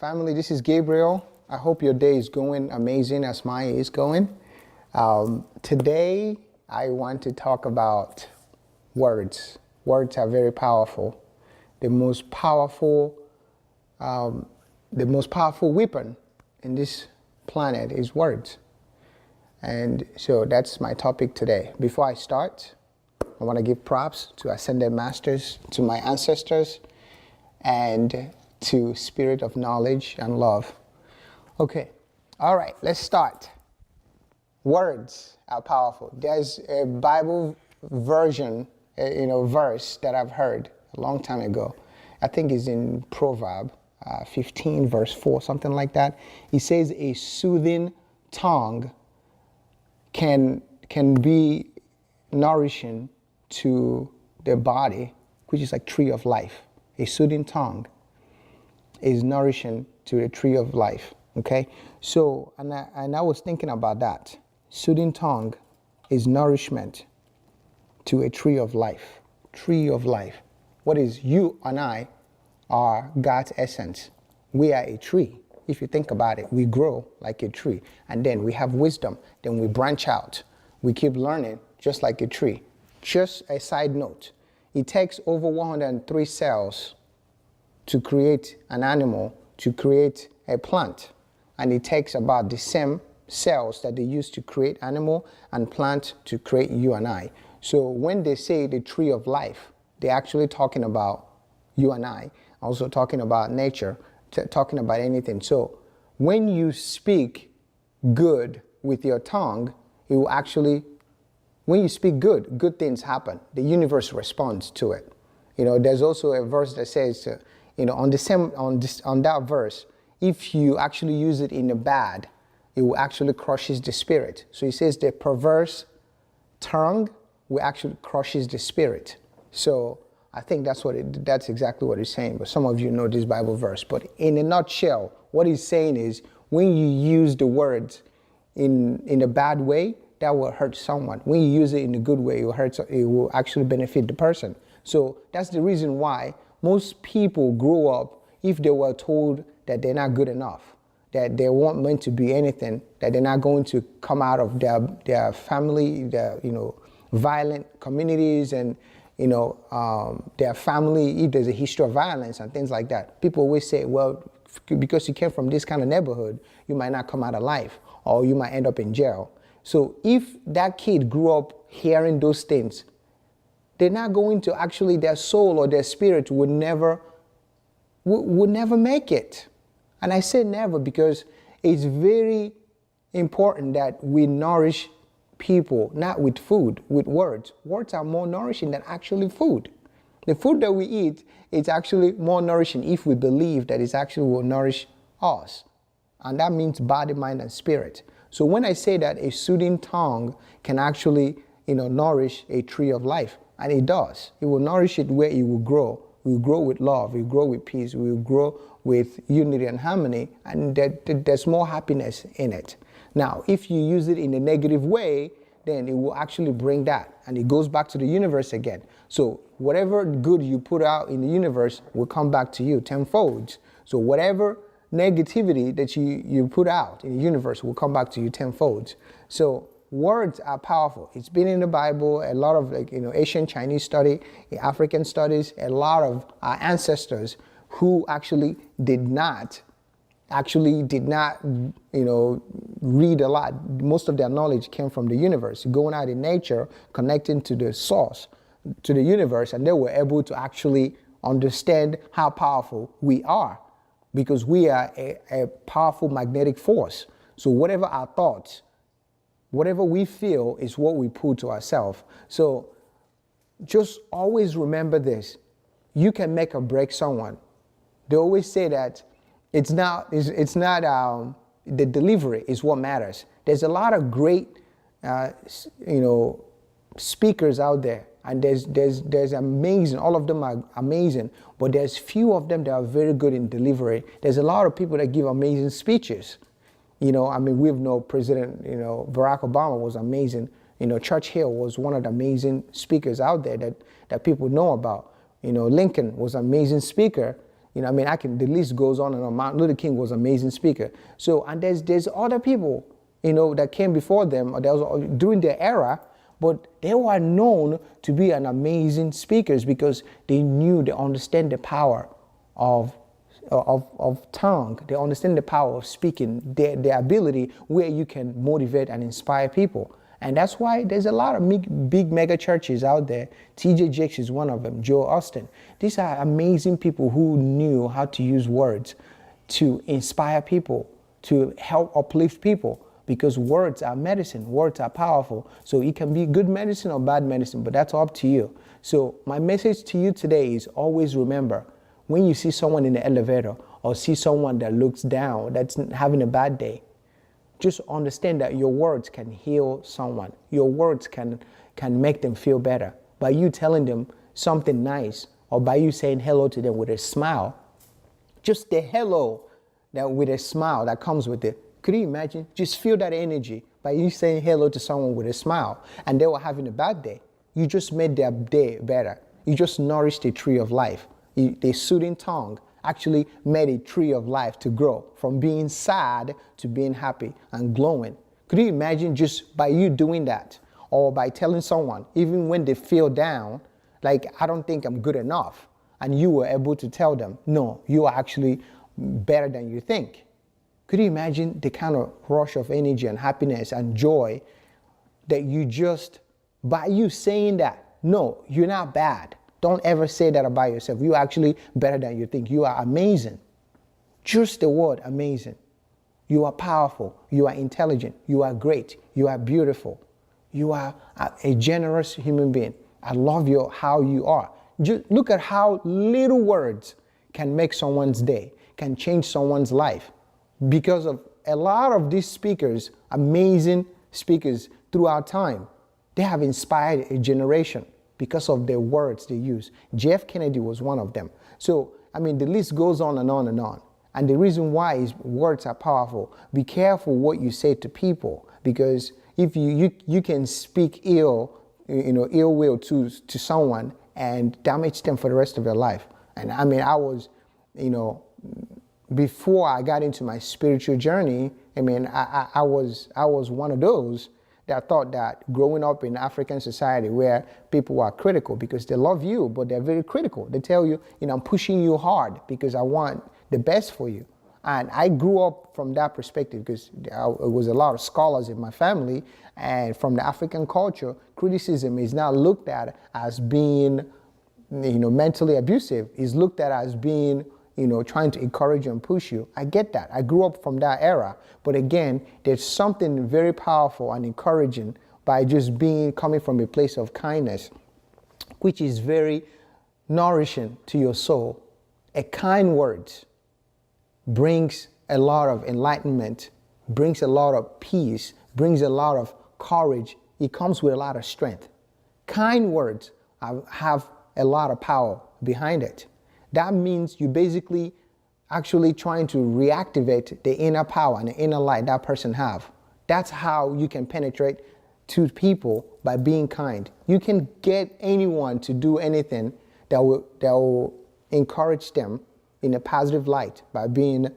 family, this is Gabriel. I hope your day is going amazing as mine is going. Today, I want to talk about words. Words are very powerful. The most powerful weapon in this planet is words. And so that's my topic today. Before I start, I want to give props to Ascended Masters, to my ancestors, and to Spirit of Knowledge and Love. Okay, all right, let's start. Words are powerful. There's a Bible version, verse that I've heard a long time ago. I think it's in Proverbs 15, verse 4, something like that. It says a soothing tongue can be nourishing to the body, which is like tree of life. A soothing tongue is nourishing to the tree of life. Okay, so and I was thinking about that. Soothing tongue is nourishment to a tree of life. Tree of life. What is you and I are God's essence. We are a tree. If you think about it, we grow like a tree, and then we have wisdom. Then we branch out. We keep learning just like a tree. Just a side note. It takes over 103 cells to create an animal, to create a plant. And it takes about the same cells that they use to create animal and plant to create you and I. So when they say the tree of life, they're actually talking about you and I, also talking about nature, talking about anything. So when you speak good with your tongue, it will actually, when you speak good things happen. The universe responds to it. There's also a verse that says, on that verse, if you actually use it in a bad, it will actually crushes the spirit. So it says the perverse tongue will actually crushes the spirit. So I think that's exactly what it's saying. But some of you know this Bible verse. But in a nutshell, what he's saying is when you use the words in a bad way, that will hurt someone. When you use it in a good way, it will actually benefit the person. So that's the reason why most people grow up, if they were told that they're not good enough, that they weren't meant to be anything, that they're not going to come out of their family, their violent communities, and their family, if there's a history of violence and things like that. People always say, well, because you came from this kind of neighborhood, you might not come out alive, or you might end up in jail. So if that kid grew up hearing those things, they're not going to actually, their soul or their spirit would never make it. And I say never because it's very important that we nourish people, not with food, with words. Words are more nourishing than actually food. The food that we eat is actually more nourishing if we believe that it actually will nourish us. And that means body, mind, and spirit. So when I say that a soothing tongue can actually, nourish a tree of life, and it does. It will nourish it where it will grow. We will grow with love. We will grow with peace. We will grow with unity and harmony, and there's more happiness in it. Now, if you use it in a negative way, then it will actually bring that, and it goes back to the universe again. So whatever good you put out in the universe will come back to you tenfold. So whatever negativity that you put out in the universe will come back to you tenfold. So words are powerful. It's been in the Bible, a lot of Asian Chinese study, African studies, a lot of our ancestors who actually did not read a lot. Most of their knowledge came from the universe, going out in nature, connecting to the source, to the universe, and they were able to actually understand how powerful we are, because we are a powerful magnetic force. So whatever our thoughts, whatever we feel is what we put to ourselves. So just always remember this. You can make or break someone. They always say that it's not the delivery is what matters. There's a lot of great speakers out there, and there's amazing, all of them are amazing, but there's few of them that are very good in delivery. There's a lot of people that give amazing speeches. We've known President, Barack Obama was amazing. Churchill was one of the amazing speakers out there that people know about. Lincoln was an amazing speaker. I mean, the list goes on and on. Martin Luther King was an amazing speaker. So, and there's other people, that came before them, or that was during their era, but they were known to be an amazing speakers because they understand the power of tongue. They understand the power of speaking, their ability where you can motivate and inspire people. And that's why there's a lot of big mega churches out there. T.J. Jakes is one of them, Joe Austin. These are amazing people who knew how to use words to inspire people, to help uplift people, because words are medicine, words are powerful. So it can be good medicine or bad medicine, but that's up to you. So my message to you today is always remember, when you see someone in the elevator or see someone that looks down, that's having a bad day, just understand that your words can heal someone. Your words can make them feel better. By you telling them something nice, or by you saying hello to them with a smile, just the hello that with a smile that comes with it. Could you imagine? Just feel that energy by you saying hello to someone with a smile, and they were having a bad day. You just made their day better. You just nourished a tree of life. The soothing tongue actually made a tree of life to grow from being sad to being happy and glowing. Could you imagine just by you doing that, or by telling someone, even when they feel down, like, I don't think I'm good enough, and you were able to tell them, no, you are actually better than you think. Could you imagine the kind of rush of energy and happiness and joy that you just, by you saying that, no, you're not bad. Don't ever say that about yourself. You're actually better than you think. You are amazing. Just the word amazing. You are powerful. You are intelligent. You are great. You are beautiful. You are a generous human being. I love how you are. Just look at how little words can make someone's day, can change someone's life. Because of a lot of these speakers, amazing speakers throughout time, they have inspired a generation because of their words they use. Jeff Kennedy was one of them. So, I mean, the list goes on and on and on. And the reason why is words are powerful. Be careful what you say to people, because if you can speak ill will to someone and damage them for the rest of their life. And I mean, I was, before I got into my spiritual journey, I mean, I was one of those that thought that growing up in African society where people are critical because they love you, but they're very critical. They tell you, I'm pushing you hard because I want the best for you. And I grew up from that perspective because there was a lot of scholars in my family, and from the African culture, criticism is now looked at as being, mentally abusive. It's looked at as being, trying to encourage you and push you. I get that. I grew up from that era. But again, there's something very powerful and encouraging by just coming from a place of kindness, which is very nourishing to your soul. A kind word brings a lot of enlightenment, brings a lot of peace, brings a lot of courage. It comes with a lot of strength. Kind words have a lot of power behind it. That means you basically actually trying to reactivate the inner power and the inner light that person have. That's how you can penetrate to people, by being kind. You can get anyone to do anything that will encourage them in a positive light by being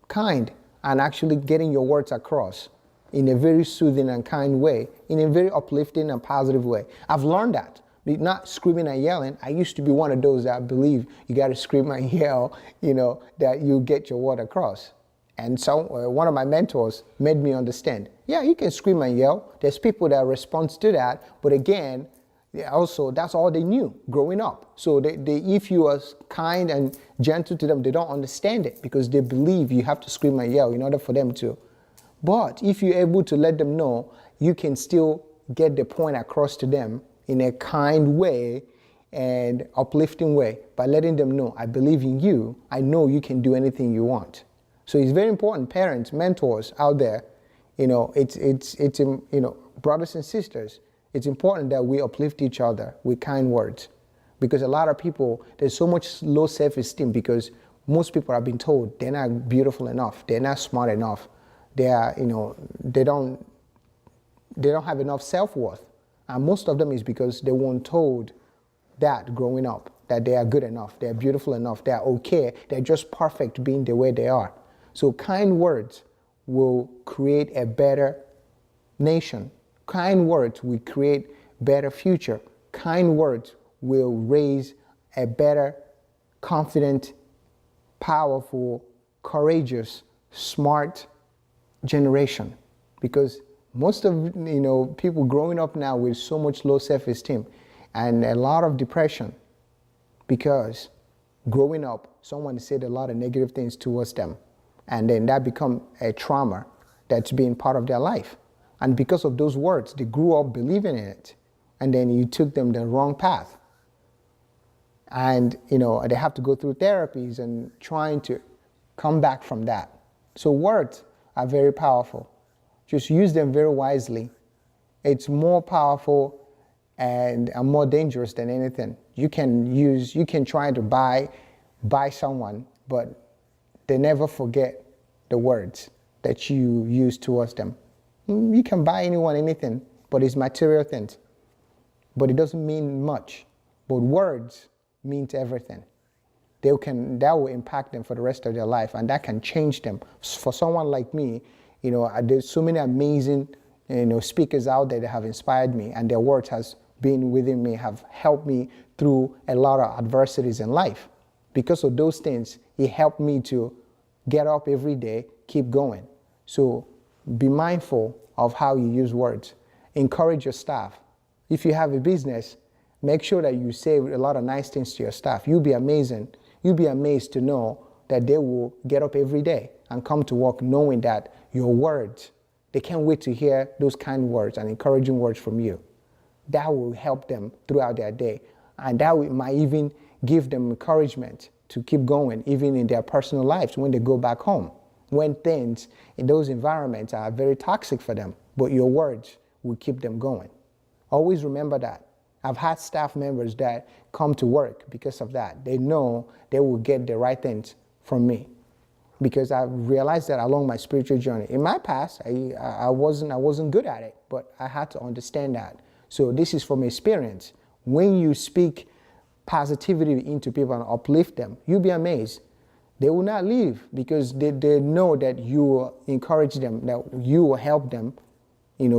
kind and actually getting your words across in a very soothing and kind way, in a very uplifting and positive way. I've learned that. Not screaming and yelling. I used to be one of those that believe you got to scream and yell, that you get your word across. And so one of my mentors made me understand, yeah, you can scream and yell. There's people that respond to that. But again, also, that's all they knew growing up. So if you are kind and gentle to them, they don't understand it because they believe you have to scream and yell in order for them to. But if you're able to let them know, you can still get the point across to them in a kind way and uplifting way by letting them know, I believe in you. I know you can do anything you want. So it's very important, parents, mentors out there, it's brothers and sisters, it's important that we uplift each other with kind words, because a lot of people, there's so much low self-esteem because most people have been told they're not beautiful enough, they're not smart enough, they don't have enough self-worth. And most of them is because they weren't told that growing up, that they are good enough, they're beautiful enough, they're okay, they're just perfect being the way they are. So kind words will create a better nation. Kind words will create better future. Kind words will raise a better, confident, powerful, courageous, smart generation. Because most of people growing up now with so much low self-esteem and a lot of depression, because growing up someone said a lot of negative things towards them, and then that become a trauma that's been part of their life. And because of those words, they grew up believing in it, and then you took them the wrong path. And they have to go through therapies and trying to come back from that. So words are very powerful. Just use them very wisely. It's more powerful and more dangerous than anything. You can try to buy someone, but they never forget the words that you use towards them. You can buy anyone anything, but it's material things. But it doesn't mean much. But words means everything. That will impact them for the rest of their life, and that can change them. For someone like me, there's so many amazing speakers out there that have inspired me, and their words has been within me, have helped me through a lot of adversities in life. Because of those things, it helped me to get up every day, keep going. So be mindful of how you use words. Encourage your staff. If you have a business, make sure that you say a lot of nice things to your staff. You'll be amazing. You'll be amazed to know that they will get up every day and come to work knowing that your words, they can't wait to hear those kind words and encouraging words from you. That will help them throughout their day. And that might even give them encouragement to keep going, even in their personal lives when they go back home, when things in those environments are very toxic for them, but your words will keep them going. Always remember that. I've had staff members that come to work because of that. They know they will get the right things from me, because I realized that along my spiritual journey. In my past, I wasn't good at it, but I had to understand that. So this is from experience. When you speak positivity into people and uplift them, you'll be amazed. They will not leave because they know that you will encourage them, that you will help them,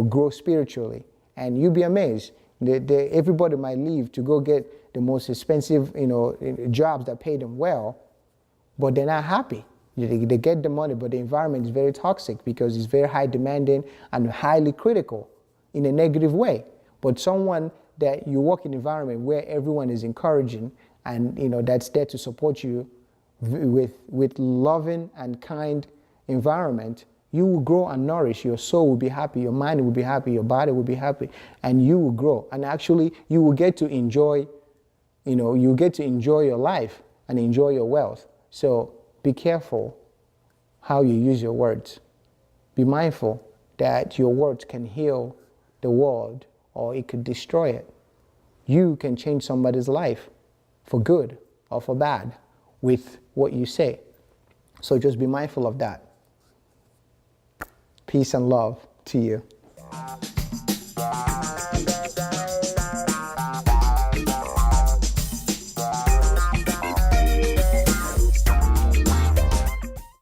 grow spiritually. And you'll be amazed. Everybody might leave to go get the most expensive, jobs that pay them well, but they're not happy. They get the money, but the environment is very toxic because it's very high demanding and highly critical in a negative way. But someone that you work in an environment where everyone is encouraging and that's there to support you with loving and kind environment, you will grow and nourish. Your soul will be happy, your mind will be happy, your body will be happy, and you will grow. And actually, you will get to enjoy, your life and enjoy your wealth. So be careful how you use your words. Be mindful that your words can heal the world or it could destroy it. You can change somebody's life for good or for bad with what you say. So just be mindful of that. Peace and love to you.